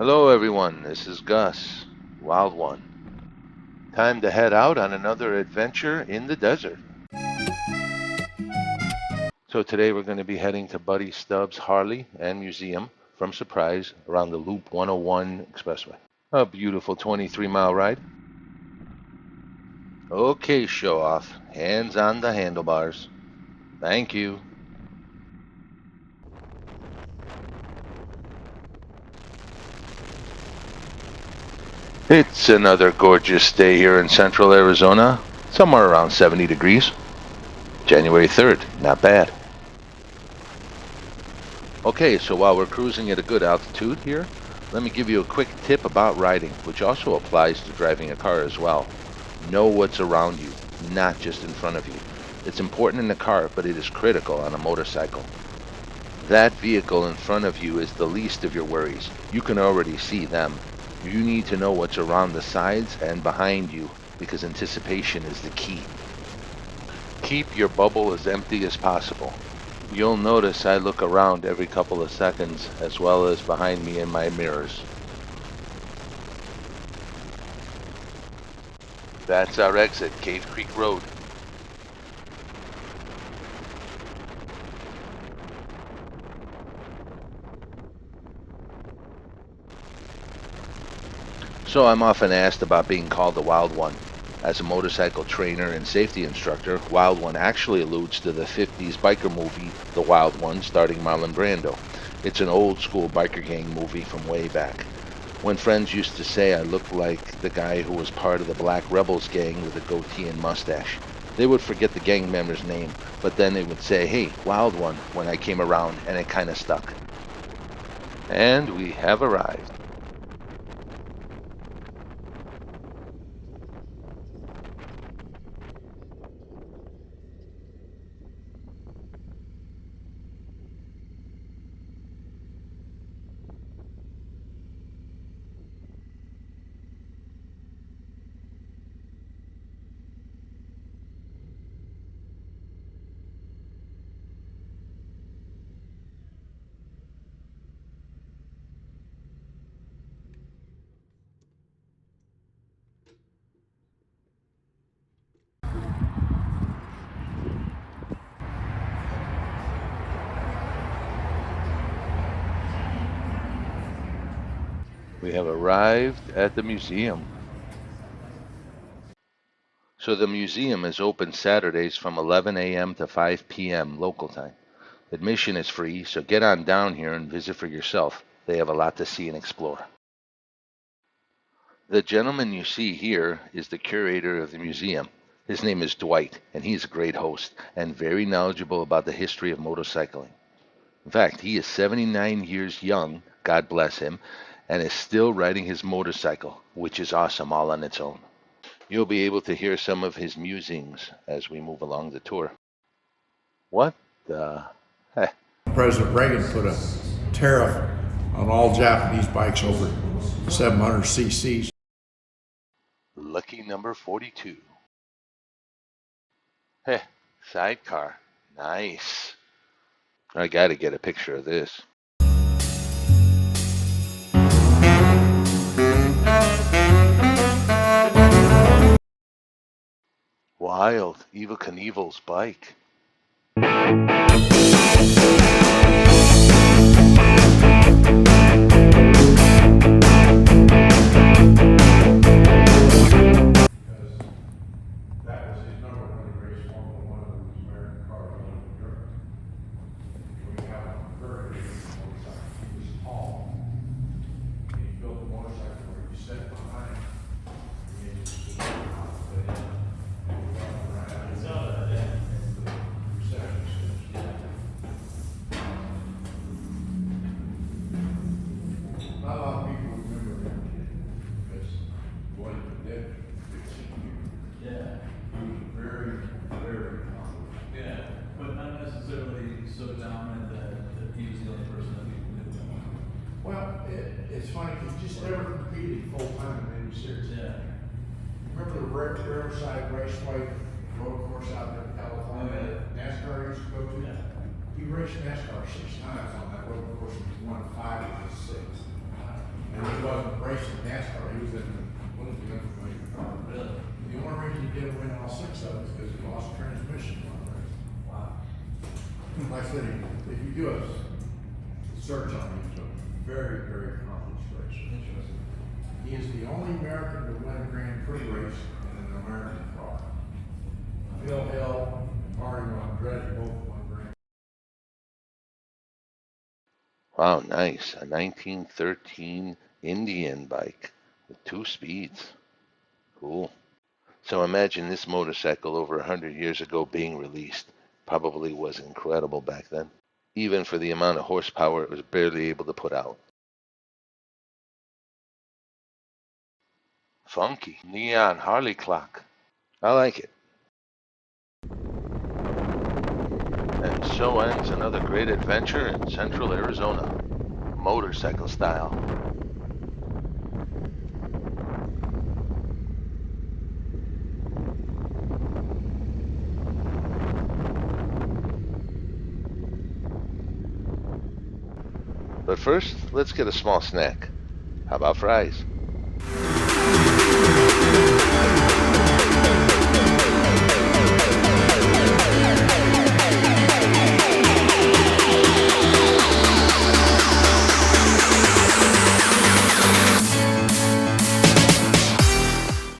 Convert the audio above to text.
Hello everyone, this is Gus, Wild One. Time to head out on another adventure in the desert. So today we're going to be heading to Buddy Stubbs Harley and Museum from Surprise around the Loop 101 Expressway. A beautiful 23-mile ride. Okay, show off. Hands on the handlebars. Thank you. It's another gorgeous day here in central Arizona, somewhere around 70 degrees. January 3rd, not bad. Okay, so while we're cruising at a good altitude here, let me give you a quick tip about riding, which also applies to driving a car as well. Know what's around you, not just in front of you. It's important in the car, but it is critical on a motorcycle. That vehicle in front of you is the least of your worries. You can already see them. You need to know what's around the sides and behind you, because anticipation is the key. Keep your bubble as empty as possible. You'll notice I look around every couple of seconds, as well as behind me in my mirrors. That's our exit, Cave Creek Road. So I'm often asked about being called the Wild One. As a motorcycle trainer and safety instructor, Wild One actually alludes to the 50s biker movie The Wild One, starring Marlon Brando. It's an old school biker gang movie from way back. When friends used to say I looked like the guy who was part of the Black Rebels gang with a goatee and mustache. They would forget the gang member's name, but then they would say, "Hey, Wild One," when I came around, and it kinda stuck. And we have arrived. We have arrived at the museum. So the museum is open Saturdays from 11 a.m. to 5 p.m. local time. Admission is free, so get on down here and visit for yourself. They have a lot to see and explore. The gentleman you see here is the curator of the museum. His name is Dwight, and he's a great host and very knowledgeable about the history of motorcycling. In fact, he is 79 years young, God bless him, and is still riding his motorcycle, which is awesome all on its own. You'll be able to hear some of his musings as we move along the tour. What the heck? President Reagan put a tariff on all Japanese bikes over 700 cc's. Lucky number 42. Heh, sidecar. Nice. I gotta get a picture of this. Wild, Evel Knievel's bike. That was his number when he raced Formula One with his American car in New York. We have a very big motorcycle. He was tall. And he built a motorcycle where you sit behind. And you just sit on the head. And you run around. It's out of that. Not a lot of people remember him because what he did 15 years. Yeah, He was very, very accomplished. yeah, but not necessarily so dominant that he was the only person that people knew. Well, it's funny, he just never competed full-time in any series. Yeah. Remember the Riverside Raceway road course out there in California that NASCAR used to go to? Yeah. He raced NASCAR 6 times on that road course and he won 5 of his 6. And he wasn't racing NASCAR, he was in one of the unfamiliar cars. Really? The only reason he didn't win all six of them is because he lost transmission one race. Wow. Like I said, if you do a search on him, he's a very, very accomplished racer. Interesting. He is the only American to win a Grand Prix race in an American car. Phil Hill and Marty Andretti both won Grand Prix. Wow, nice. A 1913 Indian bike with 2 speeds. Cool. So imagine this motorcycle over 100 years ago being released. Probably was incredible back then. Even for the amount of horsepower it was barely able to put out. Funky. Neon Harley clock. I like it. And so ends another great adventure in central Arizona. Motorcycle style. But first, let's get a small snack. How about fries?